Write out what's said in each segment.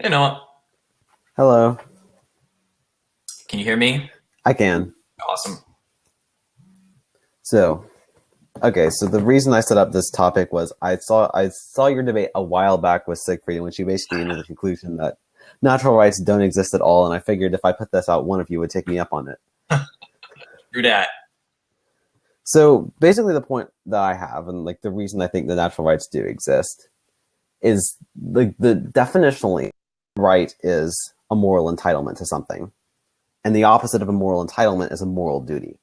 You know what? Hello. Can you hear me? I can. Awesome. So, okay, so the reason I set up this topic was I saw your debate a while back with Siegfried, when she basically came to the conclusion that natural rights don't exist at all, and I figured if I put this out, one of you would take me up on it. Through that. So basically the point that I have, and like the reason I think the natural rights do exist, is like the definitionally right is a moral entitlement to something. And the opposite of a moral entitlement is a moral duty.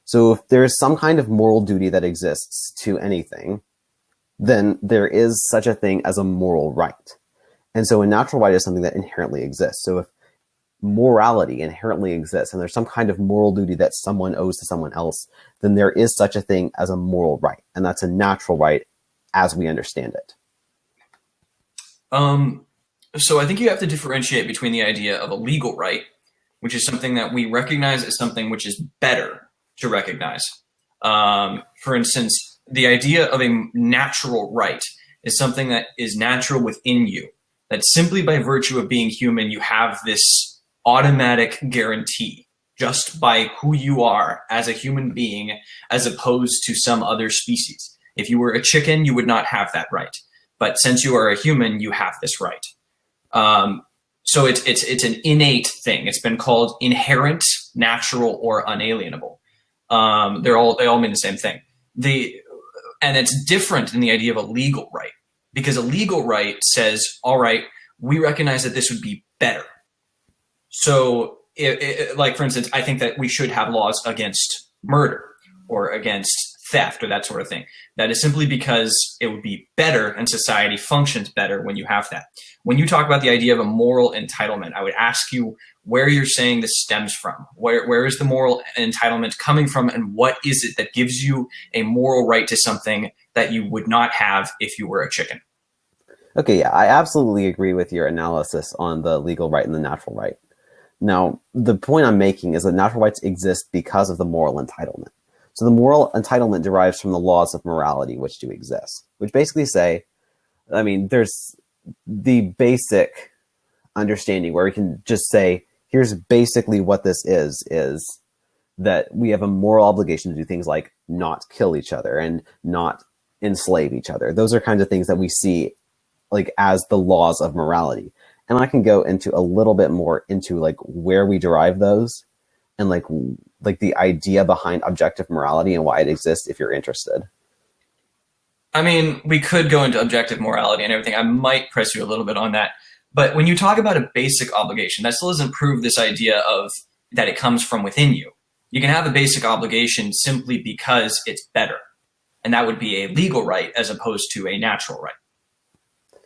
So if there's some kind of moral duty that exists to anything, then there is such a thing as a moral right. And so a natural right is something that inherently exists. So if morality inherently exists and there's some kind of moral duty that someone owes to someone else, then there is such a thing as a moral right. And that's a natural right as we understand it. Um, so I think you have to differentiate between the idea of a legal right, which is something that we recognize as something which is better to recognize. For instance, the idea of a natural right is something that is natural within you, that simply by virtue of being human, you have this automatic guarantee just by who you are as a human being, as opposed to some other species. If you were a chicken, you would not have that right. But since you are a human, you have this right. Um, so it's an innate thing. It's been called inherent, natural, or unalienable. They all mean the same thing. And it's different in the idea of a legal right, because a legal right says, all right, we recognize that this would be better. So, like, for instance, I think that we should have laws against murder or against theft or that sort of thing. That is simply because it would be better and society functions better when you have that. When you talk about the idea of a moral entitlement, I would ask you where you're saying this stems from. Where is the moral entitlement coming from, and what is it that gives you a moral right to something that you would not have if you were a chicken? Okay, yeah, I absolutely agree with your analysis on the legal right and the natural right. Now, the point I'm making is that natural rights exist because of the moral entitlement. So the moral entitlement derives from the laws of morality, which do exist, which basically say, I mean, there's the basic understanding where we can just say, here's basically what this is that we have a moral obligation to do things like not kill each other and not enslave each other. Those are kinds of things that we see like as the laws of morality. And I can go into a little bit more into like where we derive those and like the idea behind objective morality and why it exists if you're interested. I mean, we could go into objective morality and everything. I might press you a little bit on that. But when you talk about a basic obligation, that still doesn't prove this idea of that it comes from within you. You can have a basic obligation simply because it's better. And that would be a legal right as opposed to a natural right.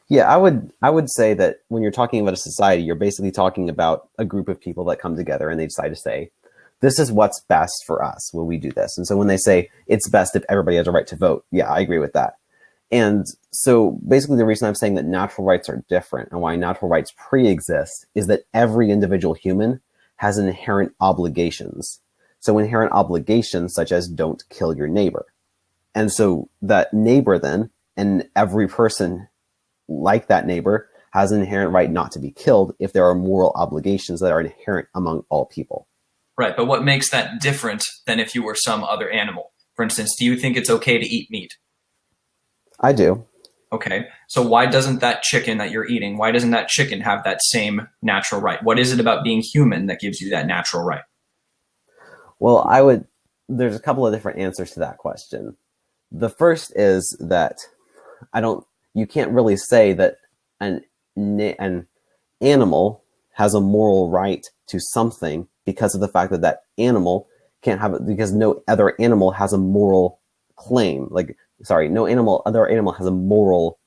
Yeah, I would say that when you're talking about a society, you're basically talking about a group of people that come together and they decide to say, this is what's best for us when we do this. And so when they say it's best if everybody has a right to vote, yeah, I agree with that. And so basically the reason I'm saying that natural rights are different and why natural rights pre-exist is that every individual human has inherent obligations. So inherent obligations such as don't kill your neighbor. And so that neighbor then, and every person like that neighbor, has an inherent right not to be killed if there are moral obligations that are inherent among all people. Right. But what makes that different than if you were some other animal? For instance, do you think it's okay to eat meat? I do. Okay. So why doesn't that chicken that you're eating, why doesn't that chicken have that same natural right? What is it about being human that gives you that natural right? Well, there's a couple of different answers to that question. The first is that you can't really say that an animal has a moral right to something because of the fact that that animal can't have it, because no other animal has a moral claim. No other animal has a moral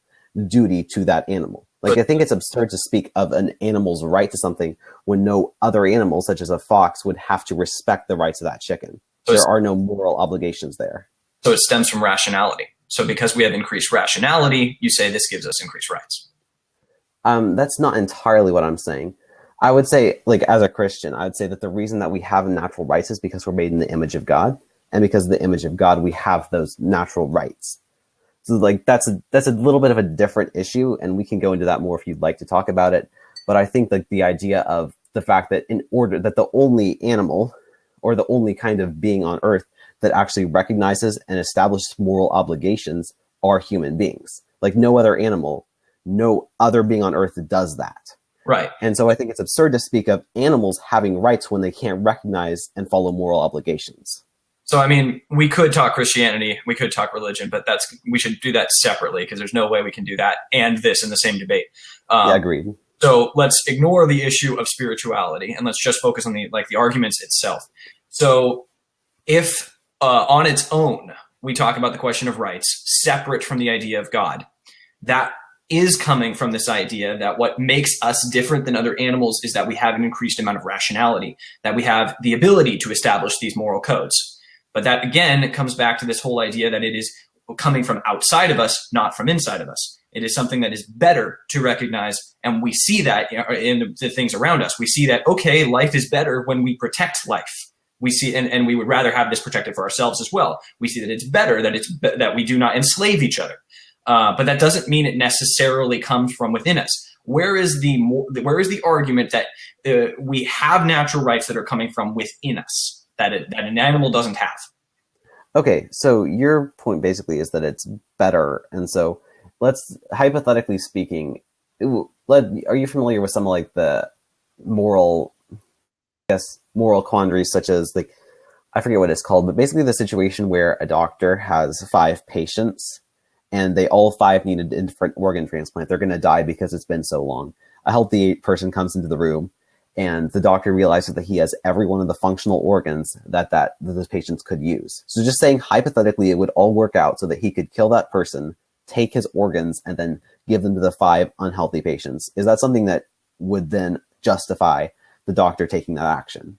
duty to that animal. Like, I think it's absurd to speak of an animal's right to something when no other animal, such as a fox, would have to respect the rights of that chicken. So, there are no moral obligations there. So it stems from rationality. So because we have increased rationality, you say this gives us increased rights. That's not entirely what I'm saying. I would say, like, as a Christian, I would say that the reason that we have natural rights is because we're made in the image of God. And because of the image of God, we have those natural rights. So, like, that's a little bit of a different issue, and we can go into that more if you'd like to talk about it. But I think like the idea of the fact that in order that the only animal or the only kind of being on Earth that actually recognizes and establishes moral obligations are human beings. Like no other animal, no other being on Earth does that. Right. And so I think it's absurd to speak of animals having rights when they can't recognize and follow moral obligations. So, I mean, we could talk Christianity, we could talk religion, but we should do that separately because there's no way we can do that and this in the same debate. Yeah, agreed. So let's ignore the issue of spirituality and let's just focus on the arguments itself. So if on its own, we talk about the question of rights separate from the idea of God, that is coming from this idea that what makes us different than other animals is that we have an increased amount of rationality, that we have the ability to establish these moral codes. But that, again, it comes back to this whole idea that it is coming from outside of us, not from inside of us. It is something that is better to recognize, and we see that in the things around us. We see that, okay, life is better when we protect life. We see, and we would rather have this protected for ourselves as well. We see that it's better, that we do not enslave each other. But that doesn't mean it necessarily comes from within us. Where is the argument that we have natural rights that are coming from within us that an animal doesn't have? Okay, so your point basically is that it's better, and so let's hypothetically speaking, are you familiar with some of like the moral quandaries, such as like I forget what it's called, but basically the situation where a doctor has 5 patients. And they all 5 need a different organ transplant. They're going to die because it's been so long. A healthy person comes into the room, and the doctor realizes that he has every one of the functional organs that those patients could use. So just saying hypothetically, it would all work out so that he could kill that person, take his organs, and then give them to the 5 unhealthy patients. Is that something that would then justify the doctor taking that action?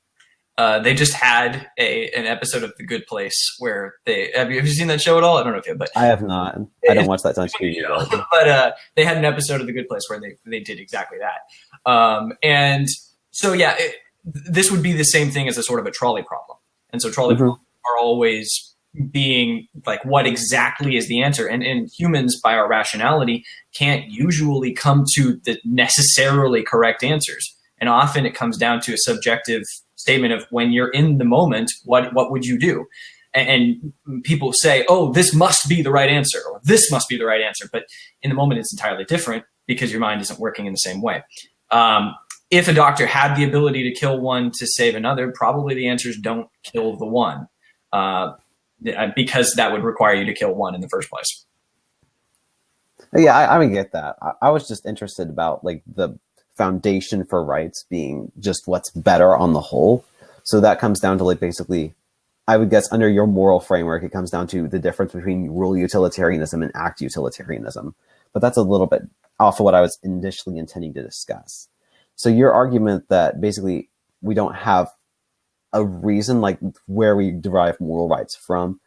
They just had an episode of The Good Place where have you seen that show at all? I don't know if you have, but I have not. I don't watch that on TV. But they had an episode of The Good Place where they did exactly that. And so, yeah, this would be the same thing as a sort of a trolley problem. And so trolley problems are always being like, what exactly is the answer? And humans, by our rationality, can't usually come to the necessarily correct answers. And often it comes down to a subjective statement of when you're in the moment, what would you do? And people say, oh, this must be the right answer, or this must be the right answer. But in the moment, it's entirely different because your mind isn't working in the same way. If a doctor had the ability to kill one to save another, probably the answer is don't kill the one, because that would require you to kill one in the first place. Yeah, I would get that. I was just interested about like the foundation for rights being just what's better on the whole. So that comes down to like basically, I would guess under your moral framework, it comes down to the difference between rule utilitarianism and act utilitarianism. But that's a little bit off of what I was initially intending to discuss. So your argument that basically we don't have a reason like where we derive moral rights from.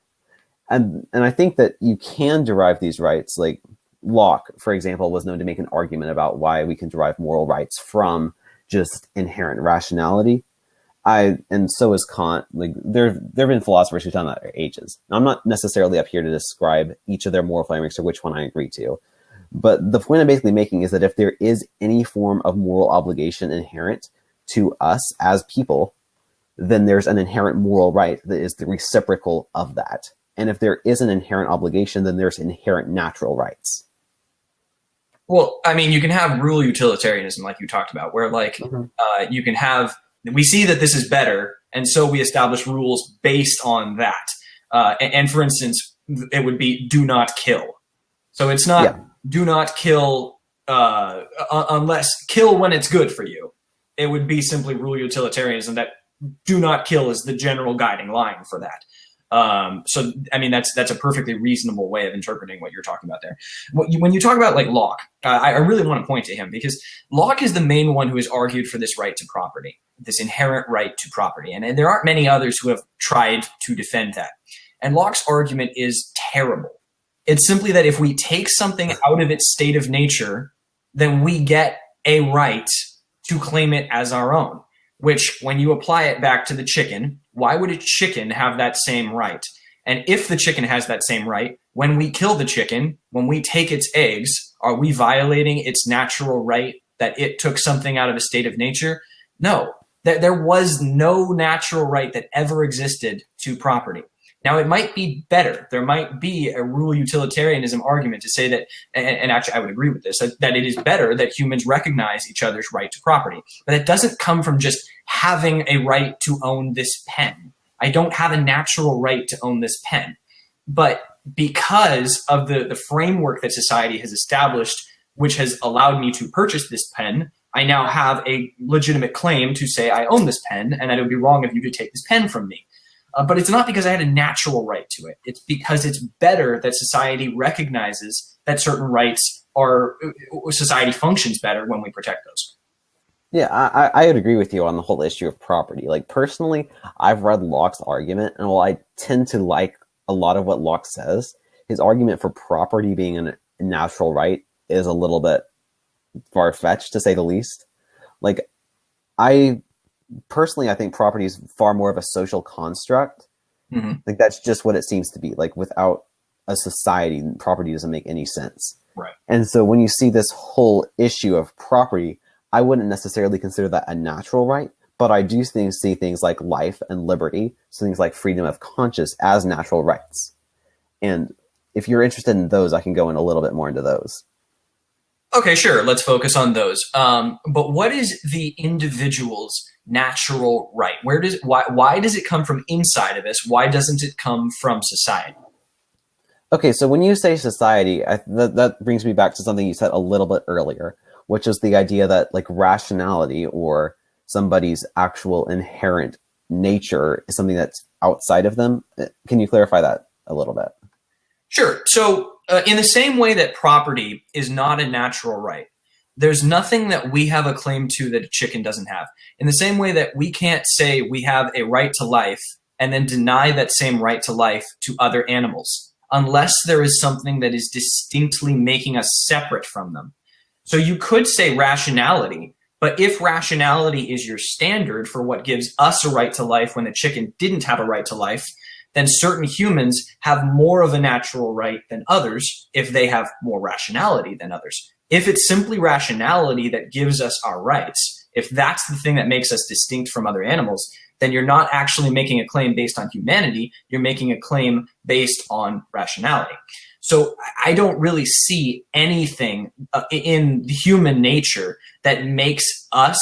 And I think that you can derive these rights, like Locke, for example, was known to make an argument about why we can derive moral rights from just inherent rationality. And so is Kant. Like there have been philosophers who've done that for ages. Now, I'm not necessarily up here to describe each of their moral frameworks or which one I agree to. But the point I'm basically making is that if there is any form of moral obligation inherent to us as people, then there's an inherent moral right that is the reciprocal of that. And if there is an inherent obligation, then there's inherent natural rights. Well, I mean, you can have rule utilitarianism like you talked about, where like you can have, we see that this is better, and so we establish rules based on that. And for instance, it would be do not kill. So it's not do not kill unless kill when it's good for you. It would be simply rule utilitarianism that do not kill is the general guiding line for that. So, I mean, that's a perfectly reasonable way of interpreting what you're talking about there. When you talk about like Locke, I really want to point to him because Locke is the main one who has argued for this right to property, this inherent right to property. And there aren't many others who have tried to defend that. And Locke's argument is terrible. It's simply that if we take something out of its state of nature, then we get a right to claim it as our own, which when you apply it back to the chicken, why would a chicken have that same right? And if the chicken has that same right, when we kill the chicken, when we take its eggs, are we violating its natural right that it took something out of a state of nature. No, there was no natural right that ever existed to property. Now, it might be better. There might be a rural utilitarianism argument to say that, and actually I would agree with this, that it is better that humans recognize each other's right to property. But it doesn't come from just having a right to own this pen. I don't have a natural right to own this pen. But because of the framework that society has established, which has allowed me to purchase this pen, I now have a legitimate claim to say I own this pen, and that it would be wrong of you to take this pen from me. But it's not because I had a natural right to it. It's because it's better that society recognizes that certain rights are, society functions better when we protect those. Yeah, I would agree with you on the whole issue of property. Like, personally, I've read Locke's argument, and while I tend to like a lot of what Locke says, his argument for property being a natural right is a little bit far-fetched, to say the least. Like, personally, I think property is far more of a social construct. Mm-hmm. Like, that's just what it seems to be. Like, without a society, property doesn't make any sense. Right. And so when you see this whole issue of property, I wouldn't necessarily consider that a natural right, but I do see things like life and liberty, so things like freedom of conscience as natural rights. And if you're interested in those, I can go in a little bit more into those. Okay, sure. Let's focus on those. But what is the individual's natural right? Why does it come from inside of us? Why doesn't it come from society? Okay, so when you say society, that brings me back to something you said a little bit earlier, which is the idea that like rationality or somebody's actual inherent nature is something that's outside of them. Can you clarify that a little bit? Sure. So in the same way that property is not a natural right, there's nothing that we have a claim to that a chicken doesn't have. In the same way that we can't say we have a right to life and then deny that same right to life to other animals, unless there is something that is distinctly making us separate from them. So you could say rationality, but if rationality is your standard for what gives us a right to life when the chicken didn't have a right to life, then certain humans have more of a natural right than others if they have more rationality than others. If it's simply rationality that gives us our rights, if that's the thing that makes us distinct from other animals, then you're not actually making a claim based on humanity, you're making a claim based on rationality. So I don't really see anything in human nature that makes us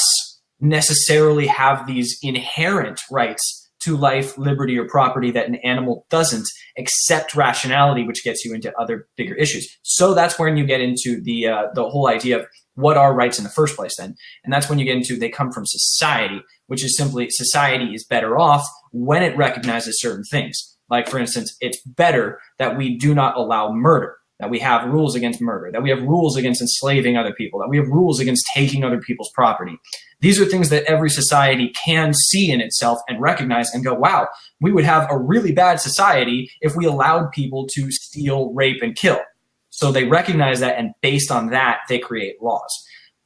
necessarily have these inherent rights to life, liberty, or property that an animal doesn't, except rationality, which gets you into other bigger issues. So that's when you get into the whole idea of what are rights in the first place then. And that's when you get into they come from society, which is simply society is better off when it recognizes certain things. Like, for instance, it's better that we do not allow murder, that we have rules against murder, that we have rules against enslaving other people, that we have rules against taking other people's property. These are things that every society can see in itself and recognize and go, wow, we would have a really bad society if we allowed people to steal, rape, and kill. So they recognize that, and based on that, they create laws.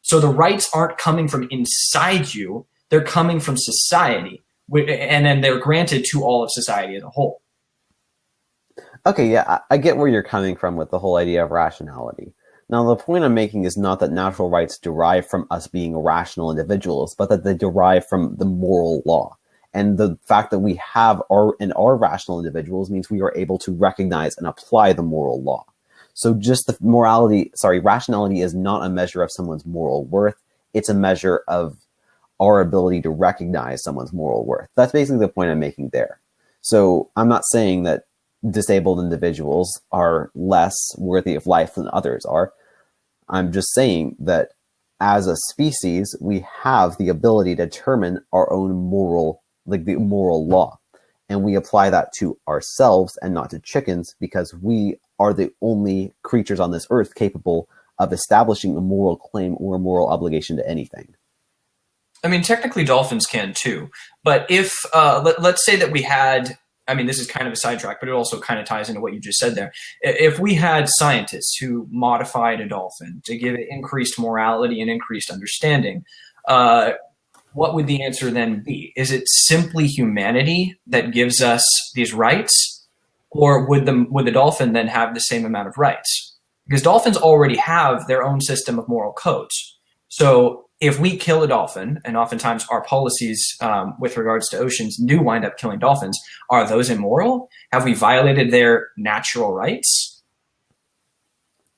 So the rights aren't coming from inside you, they're coming from society, and then they're granted to all of society as a whole. Okay, yeah, I get where you're coming from with the whole idea of rationality. Now, the point I'm making is not that natural rights derive from us being rational individuals, but that they derive from the moral law. And the fact that we have are rational individuals means we are able to recognize and apply the moral law. So just rationality is not a measure of someone's moral worth. It's a measure of our ability to recognize someone's moral worth. That's basically the point I'm making there. So I'm not saying that disabled individuals are less worthy of life than others are. I'm just saying that as a species, we have the ability to determine our own moral, like the moral law. And we apply that to ourselves and not to chickens because we are the only creatures on this earth capable of establishing a moral claim or a moral obligation to anything. I mean, technically dolphins can too. But if, let's say that we had, I mean, this is kind of a sidetrack, but it also kind of ties into what you just said there. If we had scientists who modified a dolphin to give it increased morality and increased understanding, what would the answer then be? Is it simply humanity that gives us these rights? Or would the dolphin then have the same amount of rights? Because dolphins already have their own system of moral codes. So if we kill a dolphin, and oftentimes our policies with regards to oceans do wind up killing dolphins, are those immoral? Have we violated their natural rights?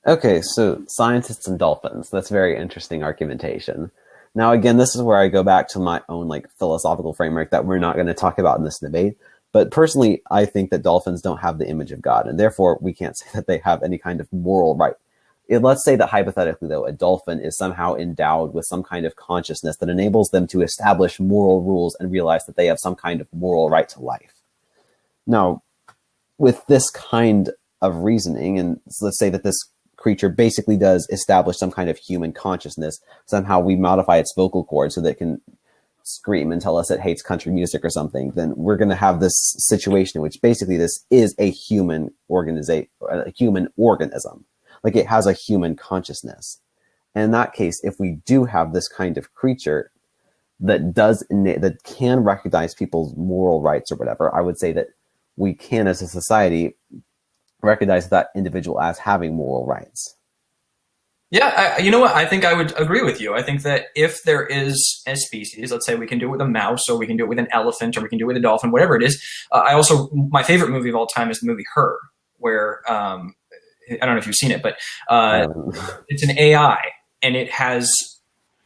Okay, so scientists and dolphins. That's very interesting argumentation. Now, again, this is where I go back to my own like philosophical framework that we're not going to talk about in this debate. But personally, I think that dolphins don't have the image of God, and therefore we can't say that they have any kind of moral right. Let's say that hypothetically, though, a dolphin is somehow endowed with some kind of consciousness that enables them to establish moral rules and realize that they have some kind of moral right to life. Now, with this kind of reasoning, and let's say that this creature basically does establish some kind of human consciousness, somehow we modify its vocal cords so that it can scream and tell us it hates country music or something, then we're going to have this situation in which basically this is a human a human organism. Like it has a human consciousness. And in that case, if we do have this kind of creature that can recognize people's moral rights or whatever, I would say that we can, as a society, recognize that individual as having moral rights. Yeah, you know what? I think I would agree with you. I think that if there is a species, let's say we can do it with a mouse, or we can do it with an elephant, or we can do it with a dolphin, whatever it is. My favorite movie of all time is the movie Her, where I don't know if you've seen it, but it's an AI, and it has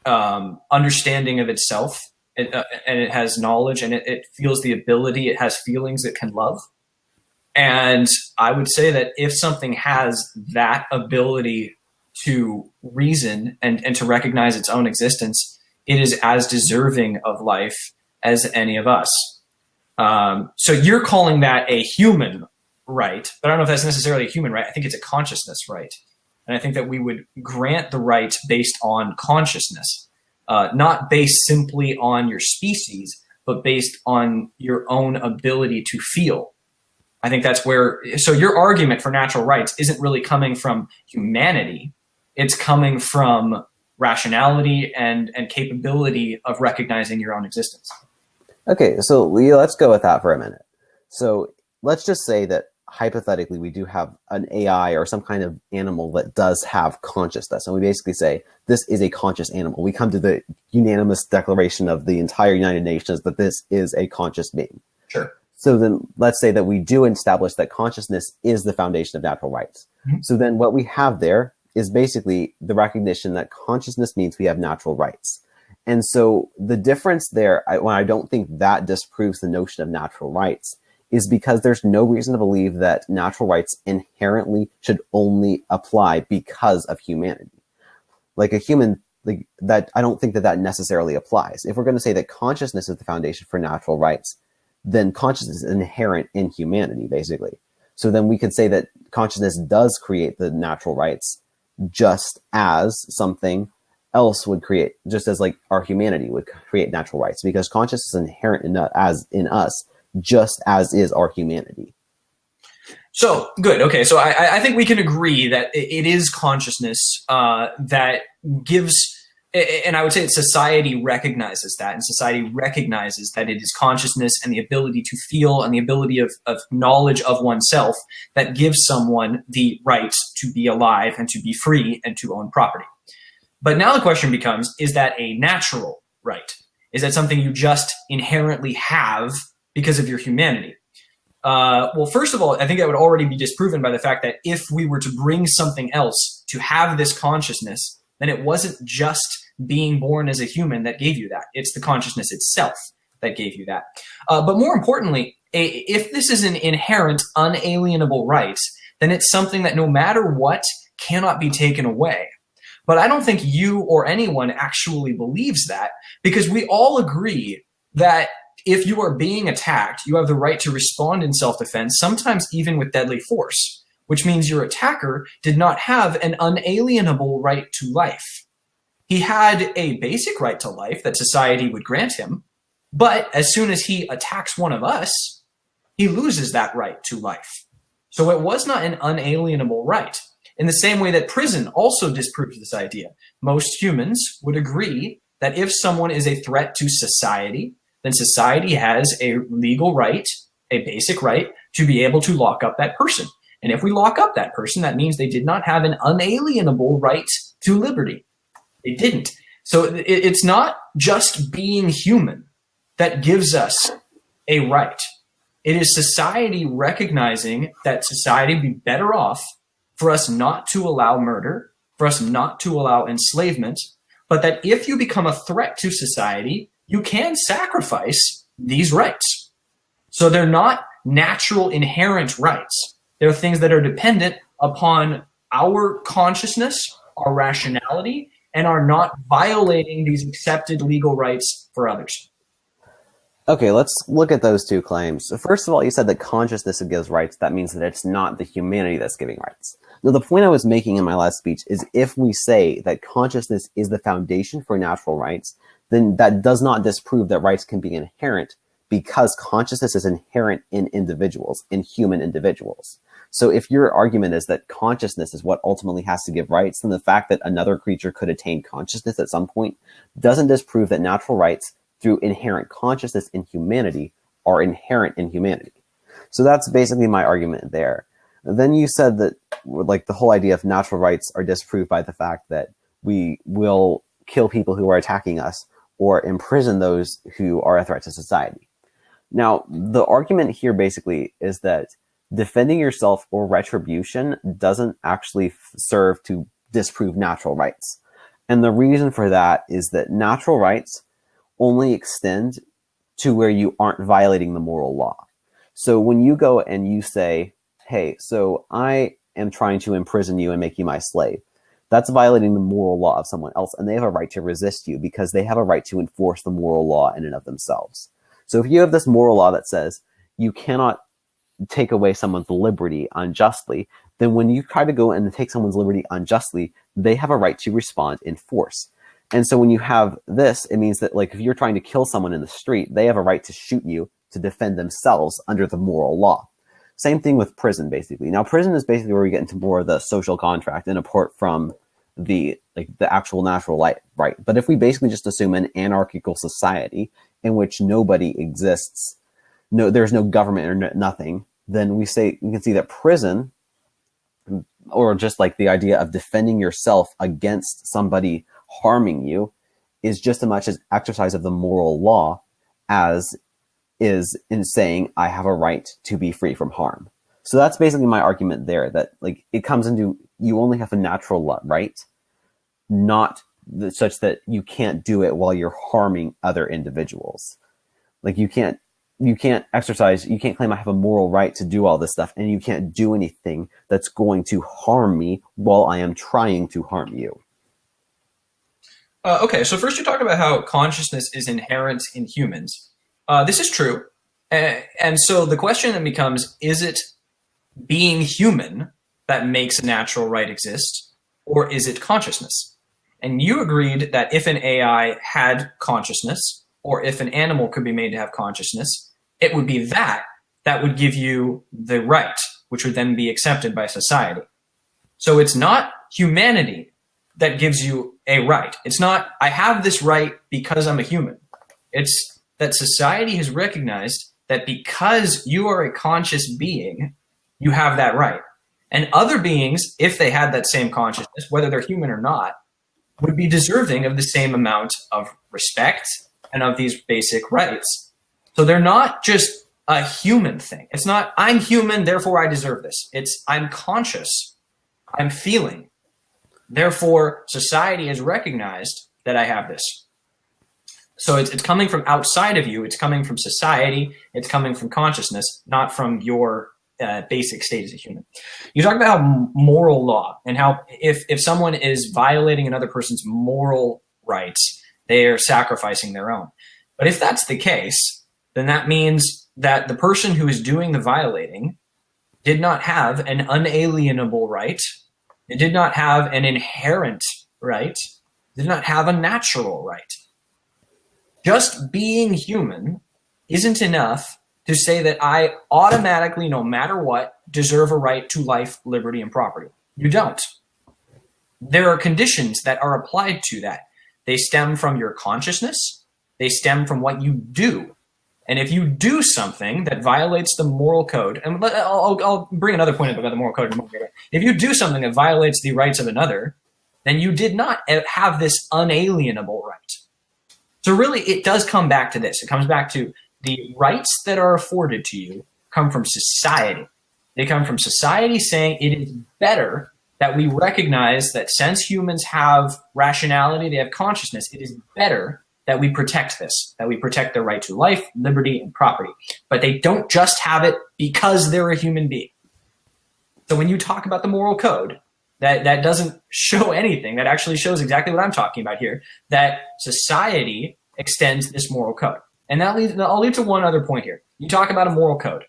understanding of itself, and it has knowledge, and it feels the ability. It has feelings it can love. And I would say that if something has that ability to reason and to recognize its own existence, it is as deserving of life as any of us. So you're calling that a human right, but I don't know if that's necessarily a human right. I think it's a consciousness right. And I think that we would grant the right based on consciousness, not based simply on your species, but based on your own ability to feel. I think that's where, so your argument for natural rights isn't really coming from humanity. It's coming from rationality and capability of recognizing your own existence. Okay, so Leo, let's go with that for a minute. So let's just say that hypothetically we do have an AI or some kind of animal that does have consciousness. And we basically say this is a conscious animal. We come to the unanimous declaration of the entire United Nations that this is a conscious being. Sure. So then let's say that we do establish that consciousness is the foundation of natural rights. Mm-hmm. So then what we have there is basically the recognition that consciousness means we have natural rights. And so the difference there, when I don't think that disproves the notion of natural rights, is because there's no reason to believe that natural rights inherently should only apply because of humanity. Like a human, like that, I don't think that necessarily applies. If we're going to say that consciousness is the foundation for natural rights, then consciousness is inherent in humanity, basically. So then we could say that consciousness does create the natural rights just as something else would create, just as like our humanity would create natural rights, because consciousness is inherent in us, just as is our humanity. So good. Okay. So I think we can agree that it is consciousness that gives, and I would say that society recognizes that, and society recognizes that it is consciousness and the ability to feel and the ability of knowledge of oneself that gives someone the right to be alive and to be free and to own property. But now the question becomes, is that a natural right? Is that something you just inherently have because of your humanity? Well, first of all, I think that would already be disproven by the fact that if we were to bring something else to have this consciousness, then it wasn't just being born as a human that gave you that. It's the consciousness itself that gave you that. But more importantly, if this is an inherent, unalienable right, then it's something that no matter what cannot be taken away. But I don't think you or anyone actually believes that, because we all agree that if you are being attacked, you have the right to respond in self-defense, sometimes even with deadly force, which means your attacker did not have an unalienable right to life. He had a basic right to life that society would grant him, but as soon as he attacks one of us, he loses that right to life. So it was not an unalienable right. In the same way that prison also disproves this idea. Most humans would agree that if someone is a threat to society, then society has a legal right, a basic right, to be able to lock up that person. And if we lock up that person, that means they did not have an unalienable right to liberty. They didn't. So it's not just being human that gives us a right. It is society recognizing that society would be better off for us not to allow murder, for us not to allow enslavement, but that if you become a threat to society, you can sacrifice these rights. So they're not natural inherent rights. They're things that are dependent upon our consciousness, our rationality, and are not violating these accepted legal rights for others. Okay, let's look at those two claims. So first of all, you said that consciousness gives rights. That means that it's not the humanity that's giving rights. Now, the point I was making in my last speech is if we say that consciousness is the foundation for natural rights, then that does not disprove that rights can be inherent, because consciousness is inherent in individuals, in human individuals. So if your argument is that consciousness is what ultimately has to give rights, then the fact that another creature could attain consciousness at some point doesn't disprove that natural rights through inherent consciousness in humanity are inherent in humanity. So that's basically my argument there. And then you said that like the whole idea of natural rights are disproved by the fact that we will kill people who are attacking us or imprison those who are a threat to society. Now, the argument here basically is that defending yourself or retribution doesn't actually serve to disprove natural rights. And the reason for that is that natural rights only extend to where you aren't violating the moral law. So when you go and you say, hey, so I am trying to imprison you and make you my slave, that's violating the moral law of someone else, and they have a right to resist you because they have a right to enforce the moral law in and of themselves. So if you have this moral law that says you cannot take away someone's liberty unjustly, then when you try to go and take someone's liberty unjustly, they have a right to respond in force. And so when you have this, it means that like if you're trying to kill someone in the street, they have a right to shoot you to defend themselves under the moral law. Same thing with prison, basically. Now, prison is basically where we get into more of the social contract and apart from the actual natural right. But if we basically just assume an anarchical society in which nobody exists, there's no government or nothing, then we can see that prison, or just like the idea of defending yourself against somebody harming you, is just as much as exercise of the moral law as is in saying I have a right to be free from harm. So that's basically my argument there, that like it comes into, you only have a natural right, not such that you can't do it while you're harming other individuals. Like you can't exercise, you can't claim I have a moral right to do all this stuff, and you can't do anything that's going to harm me while I am trying to harm you. Okay, so first you talked about how consciousness is inherent in humans. This is true. And so the question then becomes, is it being human that makes a natural right exist, or is it consciousness? And you agreed that if an AI had consciousness, or if an animal could be made to have consciousness, it would be that would give you the right, which would then be accepted by society. So it's not humanity that gives you a right. It's not, I have this right because I'm a human. It's that society has recognized that because you are a conscious being, you have that right. And other beings, if they had that same consciousness, whether they're human or not, would be deserving of the same amount of respect and of these basic rights. So they're not just a human thing. It's not, I'm human, therefore I deserve this. It's, I'm conscious, I'm feeling. Therefore, society has recognized that I have this. So it's coming from outside of you. It's coming from society. It's coming from consciousness, not from your basic state as a human. You talk about how moral law and how if someone is violating another person's moral rights, they are sacrificing their own. But if that's the case, then that means that the person who is doing the violating did not have an unalienable right. It did not have an inherent right. It did not have a natural right. Just being human isn't enough to say that I automatically, no matter what, deserve a right to life, liberty, and property. You don't. There are conditions that are applied to that. They stem from your consciousness. They stem from what you do. And if you do something that violates the moral code, and I'll bring another point up about the moral code in a moment. If you do something that violates the rights of another, then you did not have this unalienable right. So really, it does come back to this. It comes back to the rights that are afforded to you come from society. They come from society saying it is better that we recognize that since humans have rationality, they have consciousness, it is better that we protect this, that we protect their right to life, liberty, and property. But they don't just have it because they're a human being. So when you talk about the moral code, that doesn't show anything. That actually shows exactly what I'm talking about here, that society extends this moral code. And I'll lead to one other point here. You talk about a moral code.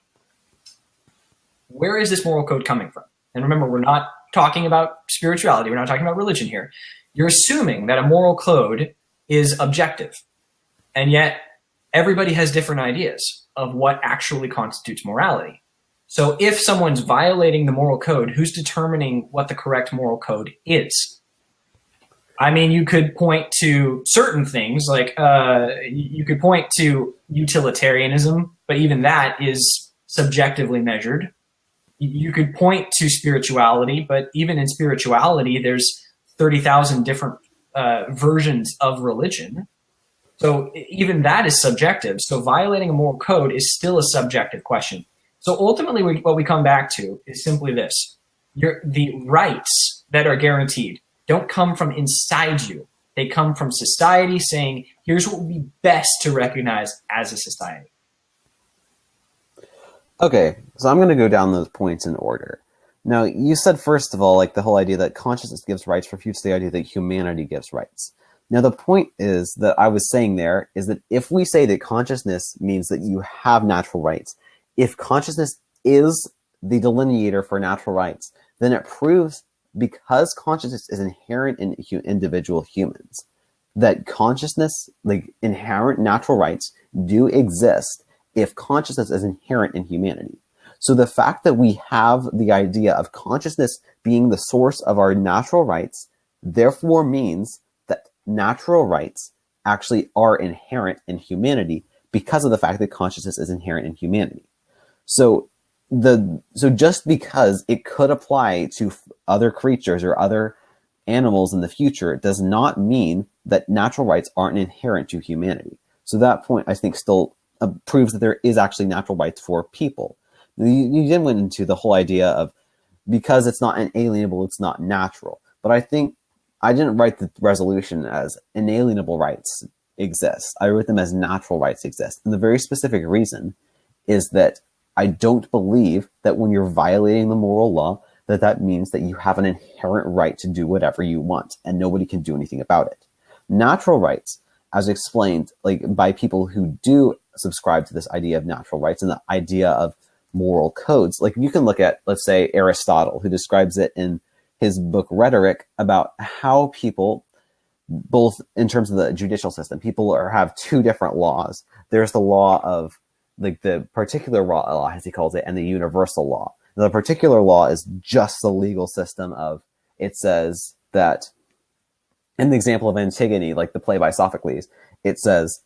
Where is this moral code coming from? And remember, we're not talking about spirituality. We're not talking about religion here. You're assuming that a moral code is objective. And yet, everybody has different ideas of what actually constitutes morality. So if someone's violating the moral code, who's determining what the correct moral code is? I mean, you could point to certain things, like you could point to utilitarianism, but even that is subjectively measured. You could point to spirituality, but even in spirituality, there's 30,000 different versions of religion. So even that is subjective. So violating a moral code is still a subjective question. So ultimately, what we come back to is simply this. The rights that are guaranteed don't come from inside you. They come from society saying, here's what would be best to recognize as a society. Okay, so I'm going to go down those points in order. Now, you said, first of all, like the whole idea that consciousness gives rights refutes the idea that humanity gives rights. Now, the point is that I was saying there is that if we say that consciousness means that you have natural rights, if consciousness is the delineator for natural rights, then it proves, because consciousness is inherent in individual humans, that consciousness, like inherent natural rights, do exist if consciousness is inherent in humanity. So the fact that we have the idea of consciousness being the source of our natural rights, therefore means that natural rights actually are inherent in humanity because of the fact that consciousness is inherent in humanity. So just because it could apply to other creatures or other animals in the future does not mean that natural rights aren't inherent to humanity. So that point, I think, still proves that there is actually natural rights for people. You then went into the whole idea of because it's not inalienable, it's not natural. But I think I didn't write the resolution as inalienable rights exist. I wrote them as natural rights exist. And the very specific reason is that I don't believe that when you're violating the moral law, that means that you have an inherent right to do whatever you want and nobody can do anything about it. Natural rights, as explained like by people who do subscribe to this idea of natural rights and the idea of moral codes, like you can look at, let's say, Aristotle, who describes it in his book Rhetoric about how people, both in terms of the judicial system, people have two different laws. There's the law of like the particular law, as he calls it, and the universal law. The particular law is just the legal system of, it says that, in the example of Antigone, like the play by Sophocles, it says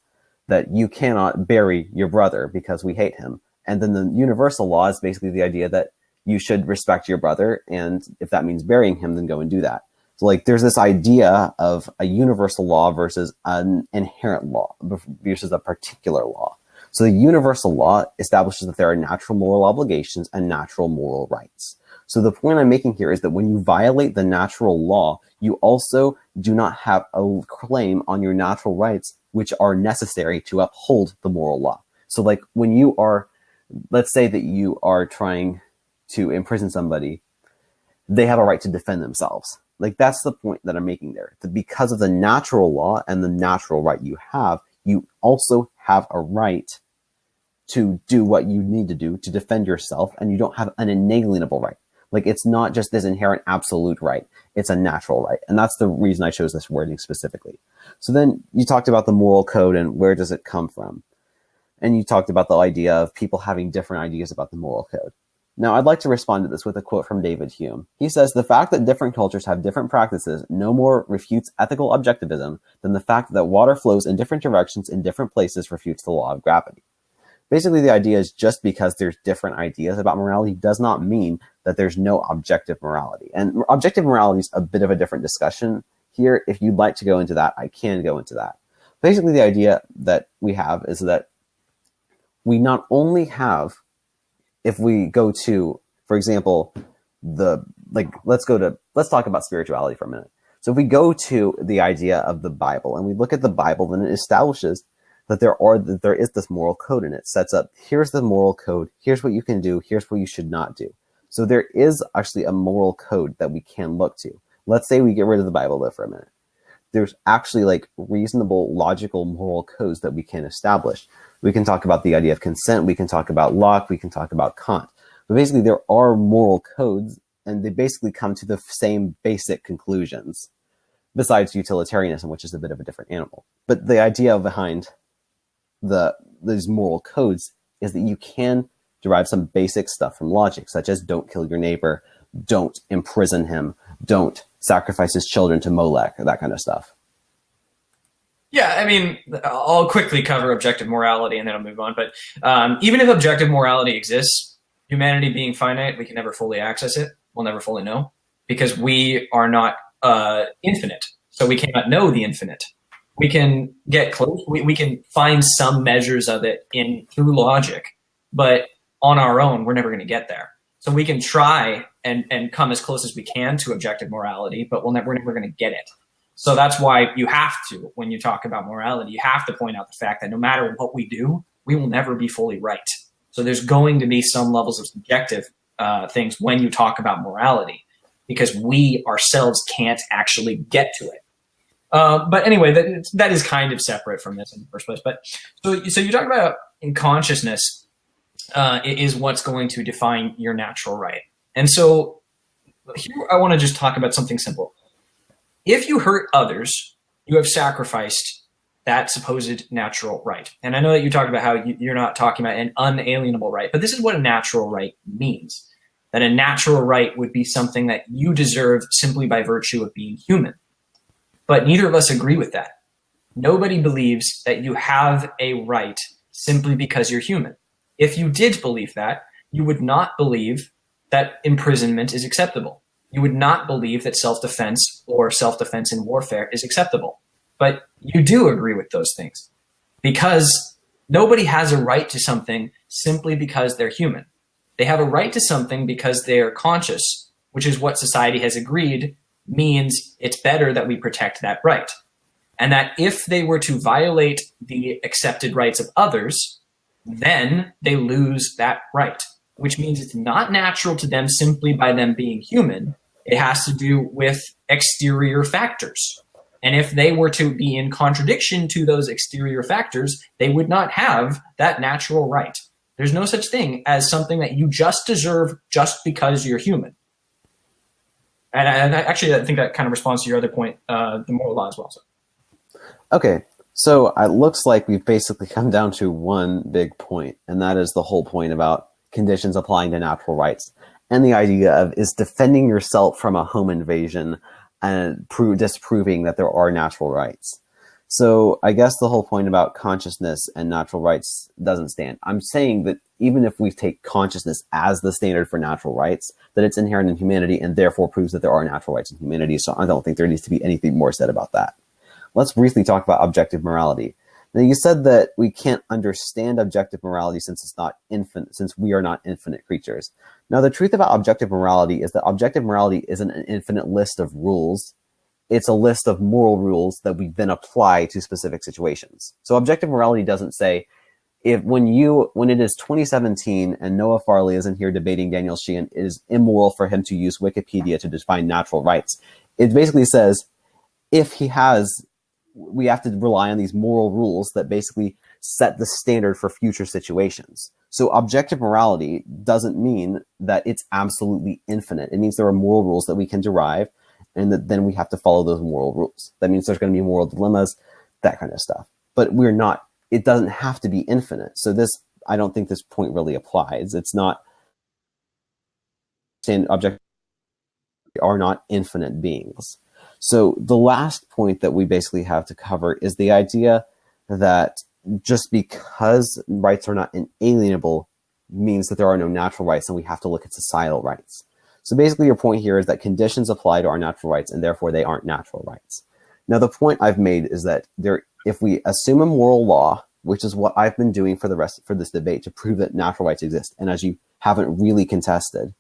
that you cannot bury your brother because we hate him. And then the universal law is basically the idea that you should respect your brother, and if that means burying him, then go and do that. So like there's this idea of a universal law versus an inherent law versus a particular law. So the universal law establishes that there are natural moral obligations and natural moral rights. So the point I'm making here is that when you violate the natural law, you also do not have a claim on your natural rights, which are necessary to uphold the moral law. So like when you are, let's say that you are trying to imprison somebody, they have a right to defend themselves. Like that's the point that I'm making there. That because of the natural law and the natural right you also have a right to do what you need to do to defend yourself, and you don't have an inalienable right. Like it's not just this inherent absolute right, it's a natural right. And that's the reason I chose this wording specifically. So then you talked about the moral code and where does it come from? And you talked about the idea of people having different ideas about the moral code. Now, I'd like to respond to this with a quote from David Hume. He says, "The fact that different cultures have different practices no more refutes ethical objectivism than the fact that water flows in different directions in different places refutes the law of gravity." Basically, the idea is just because there's different ideas about morality does not mean that there's no objective morality. And objective morality is a bit of a different discussion here. If you'd like to go into that, I can go into that. Basically, the idea that we have is that we not only have, if we go to, for example, let's talk about spirituality for a minute. So if we go to the idea of the Bible and we look at the Bible, then it establishes that there is this moral code, and it sets up, here's the moral code, here's what you can do, here's what you should not do. So there is actually a moral code that we can look to. Let's say we get rid of the Bible though for a minute. There's actually like reasonable, logical moral codes that we can establish. We can talk about the idea of consent, we can talk about Locke, we can talk about Kant. But basically there are moral codes, and they basically come to the same basic conclusions, besides utilitarianism, which is a bit of a different animal. But the idea behind these moral codes is that you can derive some basic stuff from logic, such as don't kill your neighbor, don't imprison him, don't sacrifice his children to Molech, that kind of stuff. Yeah, I mean, I'll quickly cover objective morality and then I'll move on. But even if objective morality exists, humanity being finite, we can never fully access it. We'll never fully know, because we are not infinite. So we cannot know the infinite. We can get close. We can find some measures of it through logic, but on our own, we're never going to get there. So we can try and come as close as we can to objective morality, but we're never going to get it. So that's why you have to, when you talk about morality, you have to point out the fact that no matter what we do, we will never be fully right. So there's going to be some levels of subjective things when you talk about morality, because we ourselves can't actually get to it. But anyway, that is kind of separate from this in the first place. But so you talk about in consciousness is what's going to define your natural right. And so here I want to just talk about something simple. If you hurt others, you have sacrificed that supposed natural right. And I know that you talked about how you're not talking about an unalienable right, but this is what a natural right means. That a natural right would be something that you deserve simply by virtue of being human. But neither of us agree with that. Nobody believes that you have a right simply because you're human. If you did believe that, you would not believe that imprisonment is acceptable. You would not believe that self-defense or self-defense in warfare is acceptable. But you do agree with those things, because nobody has a right to something simply because they're human. They have a right to something because they are conscious, which is what society has agreed means it's better that we protect that right. And that if they were to violate the accepted rights of others, then they lose that right, which means it's not natural to them simply by them being human. It has to do with exterior factors. And if they were to be in contradiction to those exterior factors, they would not have that natural right. There's no such thing as something that you just deserve just because you're human. And I think that kind of responds to your other point, the moral law as well. So. Okay, so it looks like we've basically come down to one big point, and that is the whole point about conditions applying to natural rights. And the idea of is defending yourself from a home invasion and disproving that there are natural rights. So I guess the whole point about consciousness and natural rights doesn't stand. I'm saying that even if we take consciousness as the standard for natural rights, that it's inherent in humanity and therefore proves that there are natural rights in humanity. So I don't think there needs to be anything more said about that. Let's briefly talk about objective morality. Now, you said that we can't understand objective morality since it's not infinite, since we are not infinite creatures. Now, the truth about objective morality is that objective morality isn't an infinite list of rules. It's a list of moral rules that we then apply to specific situations. So objective morality doesn't say, when it is 2017 and Noah Farley isn't here debating Daniel Sheehan, it is immoral for him to use Wikipedia to define natural rights. It basically says, we have to rely on these moral rules that basically set the standard for future situations. So objective morality doesn't mean that it's absolutely infinite. It means there are moral rules that we can derive, and that then we have to follow those moral rules. That means there's going to be moral dilemmas, that kind of stuff. But it doesn't have to be infinite. So I don't think this point really applies. It's not saying objective are not infinite beings. So the last point that we basically have to cover is the idea that just because rights are not inalienable means that there are no natural rights and we have to look at societal rights. So basically your point here is that conditions apply to our natural rights and therefore they aren't natural rights. Now the point I've made is that if we assume a moral law, which is what I've been doing for this debate to prove that natural rights exist, and as you haven't really contested,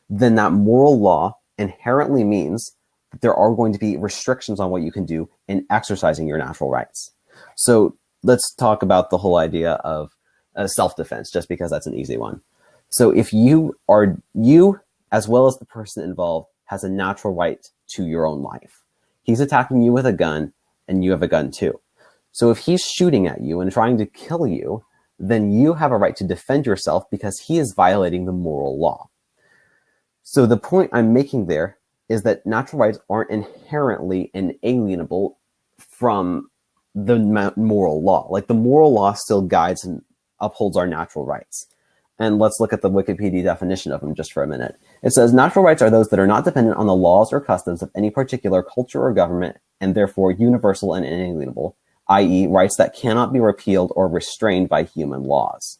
then that moral law inherently means that there are going to be restrictions on what you can do in exercising your natural rights. So let's talk about the whole idea of self-defense, just because that's an easy one. So if you, as well as the person involved, has a natural right to your own life. He's attacking you with a gun, and you have a gun too. So if he's shooting at you and trying to kill you, then you have a right to defend yourself because he is violating the moral law. So the point I'm making there is that natural rights aren't inherently inalienable from the moral law. Like the moral law still guides and upholds our natural rights. And let's look at the Wikipedia definition of them just for a minute. It says, natural rights are those that are not dependent on the laws or customs of any particular culture or government, and therefore universal and inalienable, i.e. rights that cannot be repealed or restrained by human laws.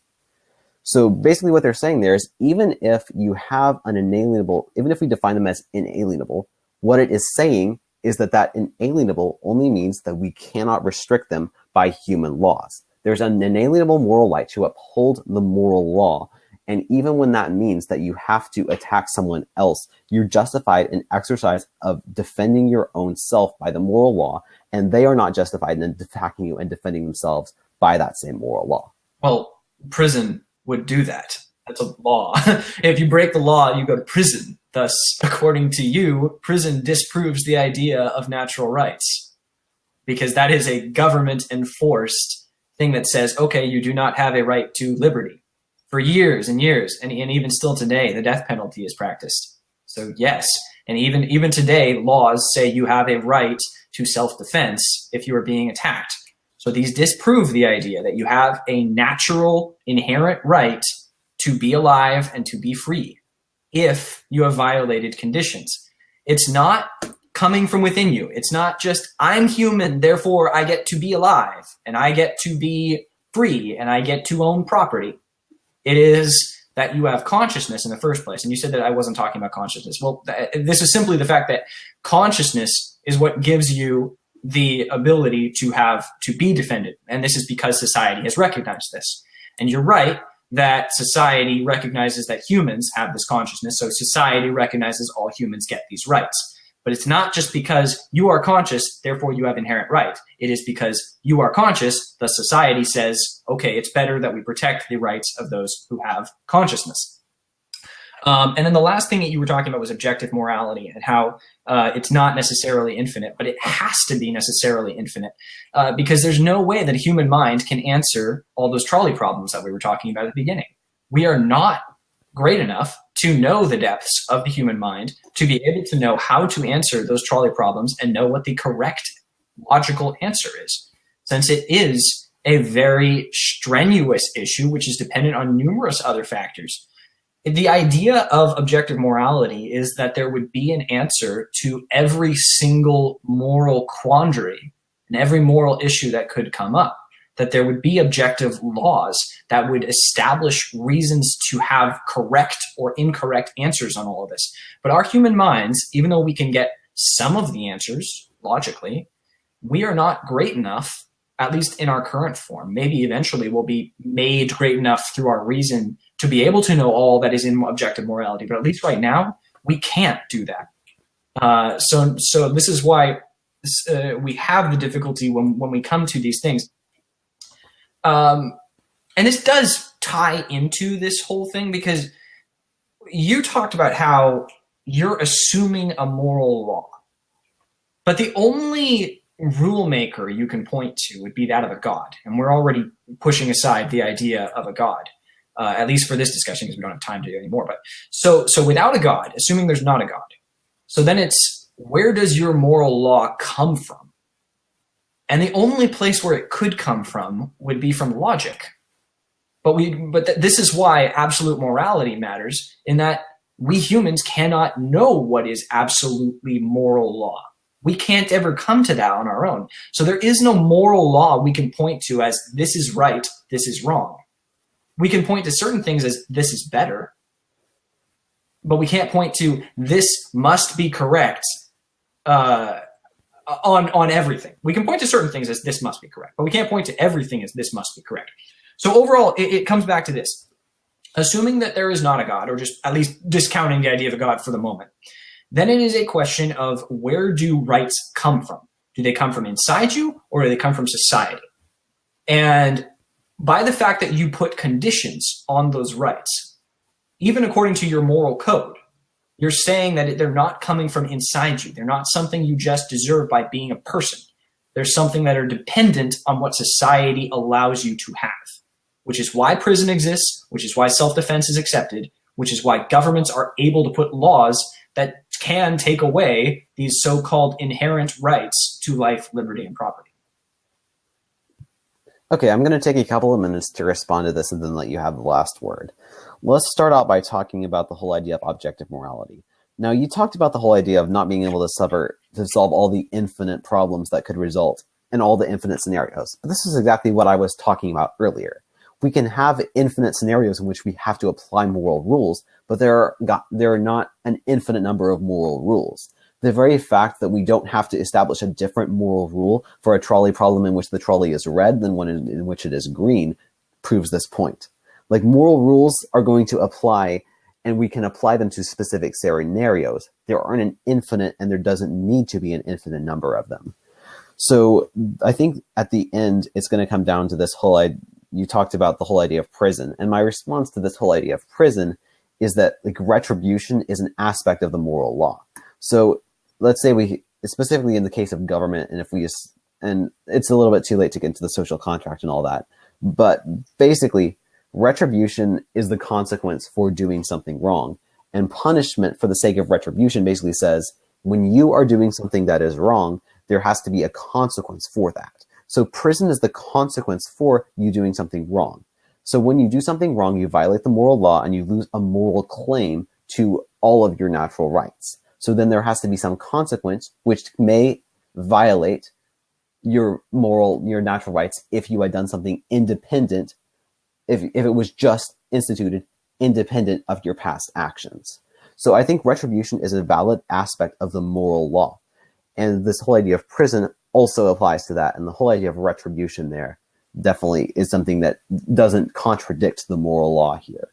So basically what they're saying there is, even if you have an inalienable, even if we define them as inalienable, what it is saying is that that inalienable only means that we cannot restrict them by human laws. There's an inalienable moral right to uphold the moral law. And even when that means that you have to attack someone else, you're justified in exercise of defending your own self by the moral law, and they are not justified in attacking you and defending themselves by that same moral law. Well, prison would do that. That's a law. If you break the law, you go to prison. Thus, according to you, prison disproves the idea of natural rights, because that is a government-enforced thing that says, okay, you do not have a right to liberty. For years and years, and even still today, the death penalty is practiced. So yes, and even today, laws say you have a right to self-defense if you are being attacked. So these disprove the idea that you have a natural, inherent right to be alive and to be free if you have violated conditions. It's not coming from within you. It's not just, I'm human, therefore I get to be alive, and I get to be free, and I get to own property. It is that you have consciousness in the first place. And you said that I wasn't talking about consciousness. Well, this is simply the fact that consciousness is what gives you the ability to be defended. And this is because society has recognized this. And you're right that society recognizes that humans have this consciousness. So society recognizes all humans get these rights. But it's not just because you are conscious, therefore you have inherent right. It is because you are conscious, the society says, okay, it's better that we protect the rights of those who have consciousness. And then the last thing that you were talking about was objective morality and how it's not necessarily infinite, but it has to be necessarily infinite because there's no way that a human mind can answer all those trolley problems that we were talking about at the beginning. We are not great enough to know the depths of the human mind, to be able to know how to answer those trolley problems and know what the correct logical answer is, since it is a very strenuous issue, which is dependent on numerous other factors. The idea of objective morality is that there would be an answer to every single moral quandary and every moral issue that could come up, that there would be objective laws that would establish reasons to have correct or incorrect answers on all of this. But our human minds, even though we can get some of the answers logically, we are not great enough, at least in our current form. Maybe eventually we'll be made great enough through our reason to be able to know all that is in objective morality. But at least right now, we can't do that. So this is why we have the difficulty when we come to these things. And this does tie into this whole thing, because you talked about how you're assuming a moral law, but the only rule maker you can point to would be that of a god. And we're already pushing aside the idea of a god, at least for this discussion, because we don't have time to do any more. But so without a god, assuming there's not a god, so then it's, where does your moral law come from? And the only place where it could come from would be from logic. But this is why absolute morality matters, in that we humans cannot know what is absolutely moral law. We can't ever come to that on our own. So there is no moral law we can point to as this is right, this is wrong. We can point to certain things as this is better. but we can't point to this must be correct on everything. We can point to certain things as this must be correct, but we can't point to everything as this must be correct. So overall, it comes back to this. Assuming that there is not a God, or just at least discounting the idea of a God for the moment, then it is a question of where do rights come from? Do they come from inside you, or do they come from society? And by the fact that you put conditions on those rights, even according to your moral code, you're saying that they're not coming from inside you. They're not something you just deserve by being a person. They're something that are dependent on what society allows you to have, which is why prison exists, which is why self-defense is accepted, which is why governments are able to put laws that can take away these so-called inherent rights to life, liberty, and property. Okay, I'm going to take a couple of minutes to respond to this and then let you have the last word. Let's start out by talking about the whole idea of objective morality. Now, you talked about the whole idea of not being able to solve all the infinite problems that could result in all the infinite scenarios. But this is exactly what I was talking about earlier. We can have infinite scenarios in which we have to apply moral rules, but there are not an infinite number of moral rules. The very fact that we don't have to establish a different moral rule for a trolley problem in which the trolley is red than one in which it is green proves this point. Like, moral rules are going to apply, and we can apply them to specific scenarios. There aren't an infinite, and there doesn't need to be an infinite number of them. So I think at the end, it's going to come down to this whole idea. You talked about the whole idea of prison, and my response to this whole idea of prison is that, like, retribution is an aspect of the moral law. So let's say specifically in the case of government, and it's a little bit too late to get into the social contract and all that, but basically retribution is the consequence for doing something wrong, and punishment for the sake of retribution basically says when you are doing something that is wrong, there has to be a consequence for that. So prison is the consequence for you doing something wrong. So when you do something wrong, you violate the moral law and you lose a moral claim to all of your natural rights. So then there has to be some consequence which may violate your natural rights if you had done something independent, if it was just instituted independent of your past actions. So I think retribution is a valid aspect of the moral law. And this whole idea of prison also applies to that. And the whole idea of retribution there definitely is something that doesn't contradict the moral law here.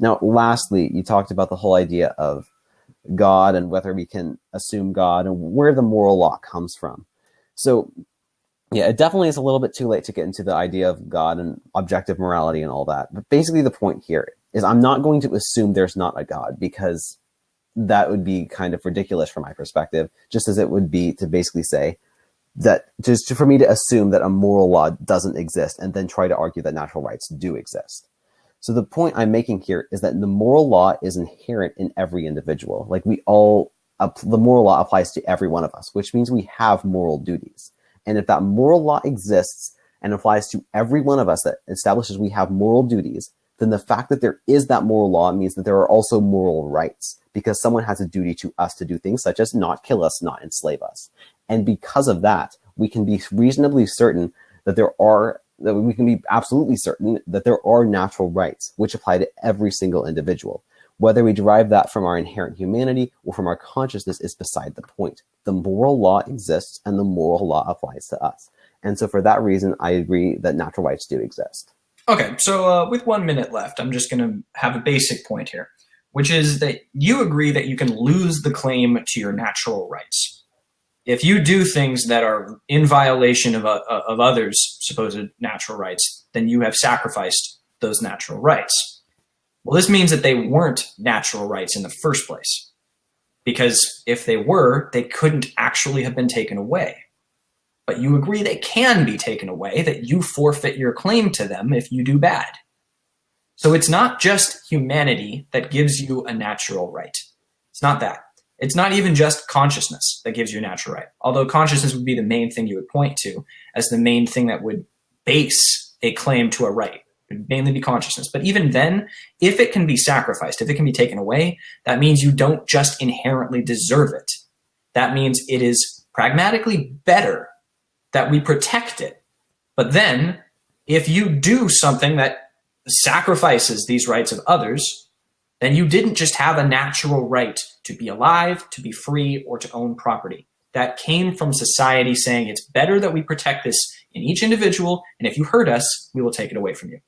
Now, lastly, you talked about the whole idea of God and whether we can assume God and where the moral law comes from. So yeah, it definitely is a little bit too late to get into the idea of God and objective morality and all that. But basically the point here is I'm not going to assume there's not a God, because that would be kind of ridiculous from my perspective, just as it would be to basically say that just for me to assume that a moral law doesn't exist and then try to argue that natural rights do exist. So the point I'm making here is that the moral law is inherent in every individual. Like, the moral law applies to every one of us, which means we have moral duties. And if that moral law exists and applies to every one of us, that establishes we have moral duties, then the fact that there is that moral law means that there are also moral rights, because someone has a duty to us to do things such as not kill us, not enslave us. And because of that, we can be reasonably certain that we can be absolutely certain that there are natural rights which apply to every single individual. Whether we derive that from our inherent humanity or from our consciousness is beside the point. The moral law exists and the moral law applies to us. And so for that reason, I agree that natural rights do exist. Okay, so with 1 minute left, I'm just going to have a basic point here, which is that you agree that you can lose the claim to your natural rights. If you do things that are in violation of others' supposed natural rights, then you have sacrificed those natural rights. Well, this means that they weren't natural rights in the first place, because if they were, they couldn't actually have been taken away. But you agree they can be taken away, that you forfeit your claim to them if you do bad. So it's not just humanity that gives you a natural right. It's not that. It's not even just consciousness that gives you a natural right, although consciousness would be the main thing you would point to as the main thing that would base a claim to a right. It would mainly be consciousness. But even then, if it can be sacrificed, if it can be taken away, that means you don't just inherently deserve it. That means it is pragmatically better that we protect it. But then, if you do something that sacrifices these rights of others, then you didn't just have a natural right to be alive, to be free, or to own property. That came from society saying it's better that we protect this in each individual, and if you hurt us, we will take it away from you.